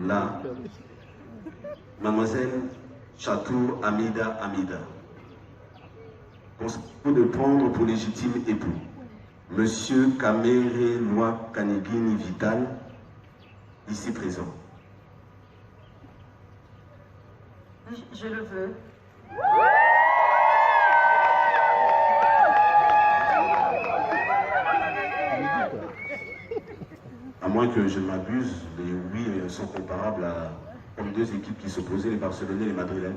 Là, mademoiselle Chateau Amida, pour de prendre pour légitime époux Monsieur Kamerhe Loi Kanigini Vital, ici présent. Je le veux. À moins que je ne m'abuse, les oui sont comparables à comme deux équipes qui s'opposaient, les Barcelonais et les Madrilènes.